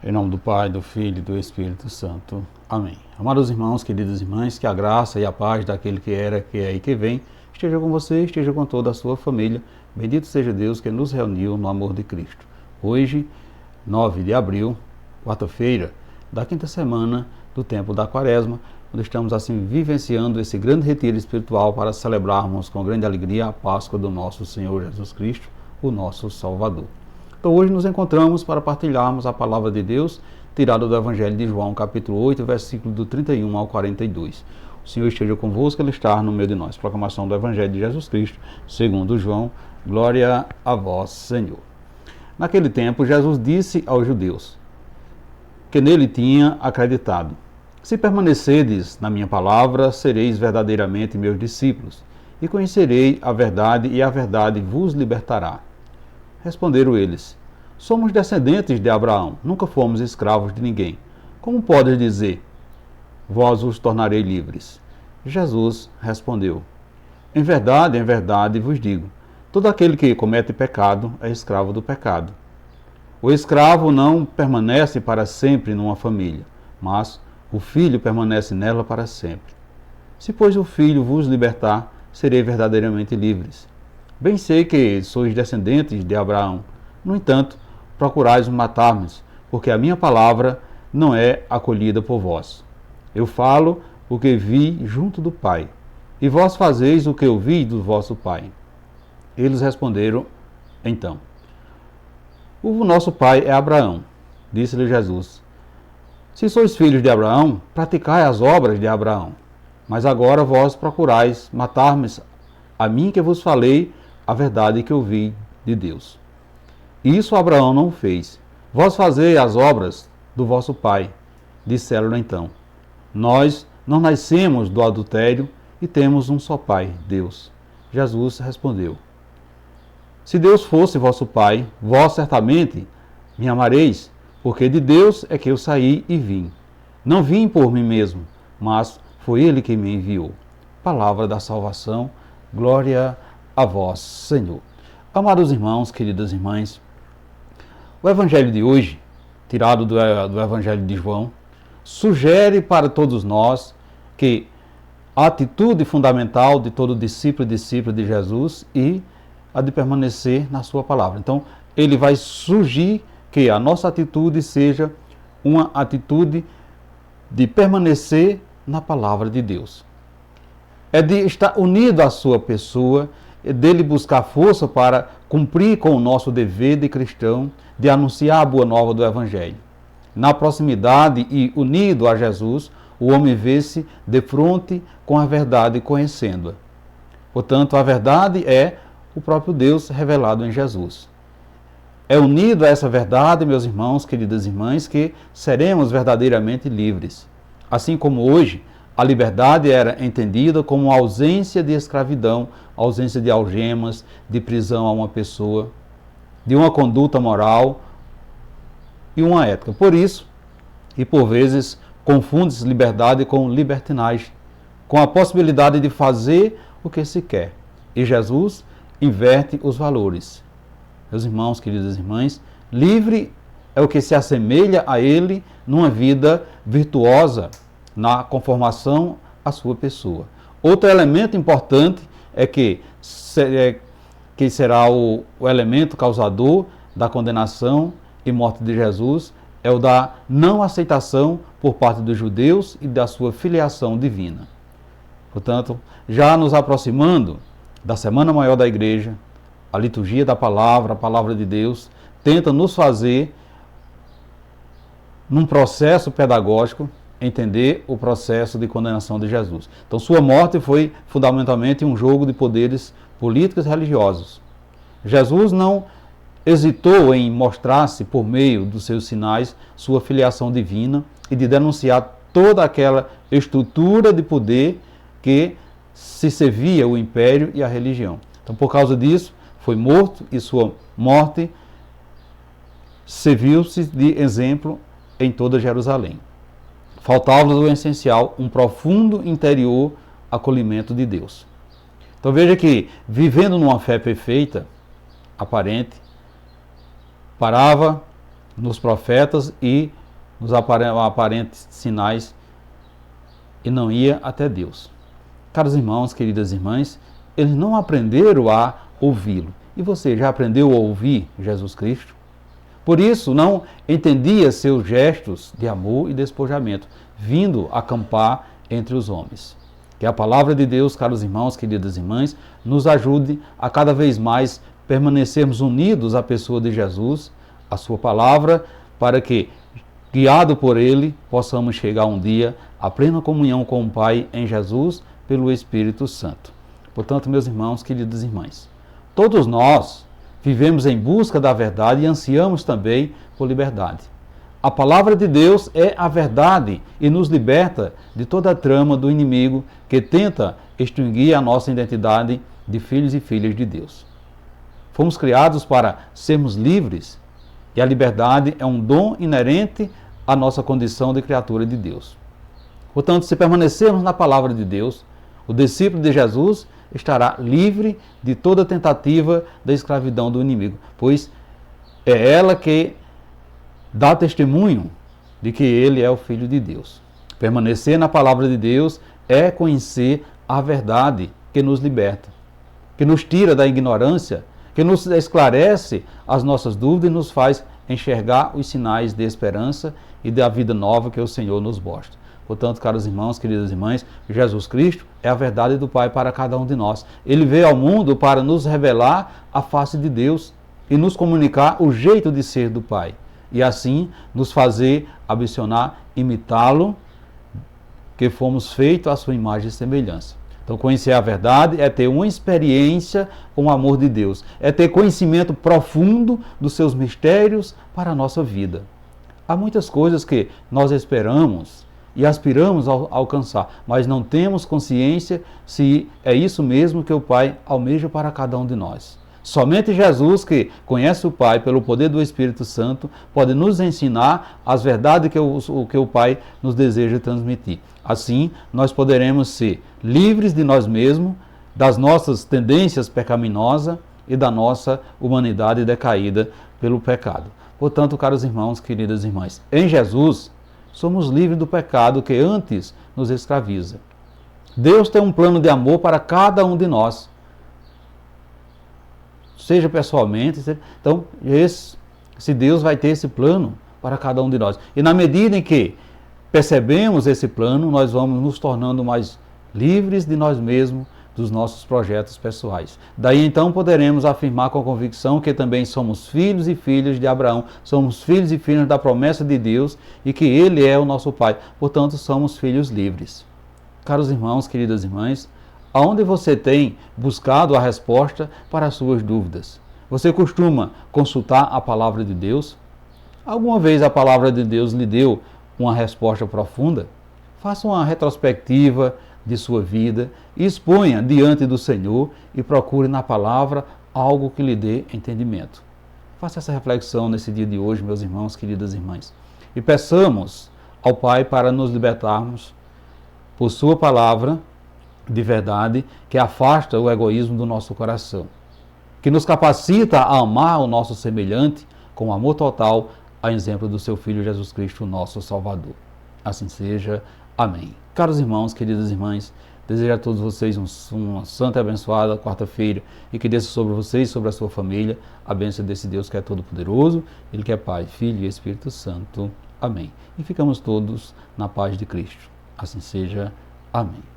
Em nome do Pai, do Filho e do Espírito Santo. Amém. Amados irmãos, queridas irmãs, que a graça e a paz daquele que era, que é e que vem, esteja com você, esteja com toda a sua família. Bendito seja Deus que nos reuniu no amor de Cristo. Hoje, 9 de abril, quarta-feira, da quinta semana do tempo da Quaresma, onde estamos assim vivenciando esse grande retiro espiritual para celebrarmos com grande alegria a Páscoa do nosso Senhor Jesus Cristo, o nosso Salvador. Então hoje nos encontramos para partilharmos a palavra de Deus, tirada do Evangelho de João, capítulo 8, versículo do 31 ao 42. O Senhor esteja convosco, Ele está no meio de nós. Proclamação do Evangelho de Jesus Cristo, segundo João. Glória a vós, Senhor. Naquele tempo, Jesus disse aos judeus que nele tinha acreditado: se permanecerdes na minha palavra, sereis verdadeiramente meus discípulos, e conhecerei a verdade, e a verdade vos libertará. Responderam eles: somos descendentes de Abraão, nunca fomos escravos de ninguém. Como podes dizer, vós os tornarei livres? Jesus respondeu: em verdade vos digo, todo aquele que comete pecado é escravo do pecado. O escravo não permanece para sempre numa família, mas o filho permanece nela para sempre. Se, pois, o filho vos libertar, sereis verdadeiramente livres. Bem sei que sois descendentes de Abraão. No entanto, procurais matar-me, porque a minha palavra não é acolhida por vós. Eu falo o que vi junto do Pai, e vós fazeis o que eu vi do vosso Pai. Eles responderam então: o nosso pai é Abraão. Disse-lhe Jesus: se sois filhos de Abraão, praticai as obras de Abraão. Mas agora vós procurais matar-me, a mim que vos falei a verdade que ouvi de Deus. Isso Abraão não fez. Vós fazei as obras do vosso pai. Disseram então: nós não nascemos do adultério e temos um só pai, Deus. Jesus respondeu: se Deus fosse vosso pai, vós certamente me amareis, porque de Deus é que eu saí e vim. Não vim por mim mesmo, mas foi Ele quem me enviou. Palavra da salvação, glória a vós, Senhor. Amados irmãos, queridas irmãs, o Evangelho de hoje, tirado do Evangelho de João, sugere para todos nós que a atitude fundamental de todo discípulo e discípula de Jesus e a de permanecer na sua palavra. Então, ele vai sugerir que a nossa atitude seja uma atitude de permanecer na palavra de Deus. É de estar unido à sua pessoa, é dele buscar força para cumprir com o nosso dever de cristão, de anunciar a boa nova do Evangelho. Na proximidade e unido a Jesus, o homem vê-se de frente com a verdade, conhecendo-a. Portanto, a verdade é o próprio Deus revelado em Jesus. É unido a essa verdade, meus irmãos, queridas irmãs, que seremos verdadeiramente livres. Assim como hoje, a liberdade era entendida como ausência de escravidão, ausência de algemas, de prisão a uma pessoa, de uma conduta moral e uma ética. Por isso, e por vezes, confunde-se liberdade com libertinagem, com a possibilidade de fazer o que se quer. E Jesus inverte os valores. Meus irmãos, queridas irmãs, livre é o que se assemelha a Ele numa vida virtuosa, na conformação à sua pessoa. Outro elemento importante é que será o elemento causador da condenação e morte de Jesus, é o da não aceitação por parte dos judeus e da sua filiação divina. Portanto, já nos aproximando da Semana Maior da Igreja, a liturgia da palavra, a palavra de Deus, tenta nos fazer, num processo pedagógico, entender o processo de condenação de Jesus. Então, sua morte foi fundamentalmente um jogo de poderes políticos e religiosos. Jesus não hesitou em mostrar-se, por meio dos seus sinais, sua filiação divina e de denunciar toda aquela estrutura de poder que se servia o império e a religião. Então, por causa disso, foi morto e sua morte serviu-se de exemplo em toda Jerusalém. Faltava-nos o essencial, um profundo interior acolhimento de Deus. Então veja que, vivendo numa fé perfeita, aparente, parava nos profetas e nos aparentes sinais e não ia até Deus. Caros irmãos, queridas irmãs, eles não aprenderam a ouvi-lo. E você já aprendeu a ouvir Jesus Cristo? Por isso, não entendia seus gestos de amor e despojamento, vindo acampar entre os homens. Que a palavra de Deus, caros irmãos, queridas irmãs, nos ajude a cada vez mais permanecermos unidos à pessoa de Jesus, à sua palavra, para que, guiado por Ele, possamos chegar um dia à plena comunhão com o Pai em Jesus, pelo Espírito Santo. Portanto, meus irmãos, queridas irmãs, todos nós vivemos em busca da verdade e ansiamos também por liberdade. A palavra de Deus é a verdade e nos liberta de toda a trama do inimigo que tenta extinguir a nossa identidade de filhos e filhas de Deus. Fomos criados para sermos livres e a liberdade é um dom inerente à nossa condição de criatura de Deus. Portanto, se permanecermos na palavra de Deus, o discípulo de Jesus estará livre de toda tentativa da escravidão do inimigo, pois é ela que dá testemunho de que ele é o Filho de Deus. Permanecer na palavra de Deus é conhecer a verdade que nos liberta, que nos tira da ignorância, que nos esclarece as nossas dúvidas e nos faz enxergar os sinais de esperança e da vida nova que o Senhor nos mostra. Portanto, caros irmãos, queridas irmãs, Jesus Cristo é a verdade do Pai para cada um de nós. Ele veio ao mundo para nos revelar a face de Deus e nos comunicar o jeito de ser do Pai. E assim nos fazer ambicionar imitá-lo, que fomos feitos à sua imagem e semelhança. Então, conhecer a verdade é ter uma experiência com o amor de Deus, é ter conhecimento profundo dos seus mistérios para a nossa vida. Há muitas coisas que nós esperamos e aspiramos a alcançar, mas não temos consciência se é isso mesmo que o Pai almeja para cada um de nós. Somente Jesus, que conhece o Pai pelo poder do Espírito Santo, pode nos ensinar as verdades que o Pai nos deseja transmitir. Assim, nós poderemos ser livres de nós mesmos, das nossas tendências pecaminosas e da nossa humanidade decaída pelo pecado. Portanto, caros irmãos, queridas irmãs, em Jesus somos livres do pecado que antes nos escraviza. Deus tem um plano de amor para cada um de nós, seja pessoalmente. Então, se Deus vai ter esse plano para cada um de nós. E na medida em que percebemos esse plano, nós vamos nos tornando mais livres de nós mesmos, dos nossos projetos pessoais. Daí então poderemos afirmar com convicção que também somos filhos e filhas de Abraão, somos filhos e filhas da promessa de Deus e que Ele é o nosso Pai. Portanto, somos filhos livres. Caros irmãos, queridas irmãs, aonde você tem buscado a resposta para as suas dúvidas? Você costuma consultar a palavra de Deus? Alguma vez a palavra de Deus lhe deu uma resposta profunda? Faça uma retrospectiva de sua vida, exponha diante do Senhor e procure na palavra algo que lhe dê entendimento. Faça essa reflexão nesse dia de hoje, meus irmãos, queridas irmãs. E peçamos ao Pai para nos libertarmos por sua palavra de verdade, que afasta o egoísmo do nosso coração, que nos capacita a amar o nosso semelhante com amor total, a exemplo do seu Filho Jesus Cristo, nosso Salvador. Assim seja. Amém. Caros irmãos, queridas irmãs, desejo a todos vocês uma santa e abençoada quarta-feira e que desça sobre vocês, sobre a sua família, a bênção desse Deus que é todo-poderoso, Ele que é Pai, Filho e Espírito Santo. Amém. E ficamos todos na paz de Cristo. Assim seja. Amém.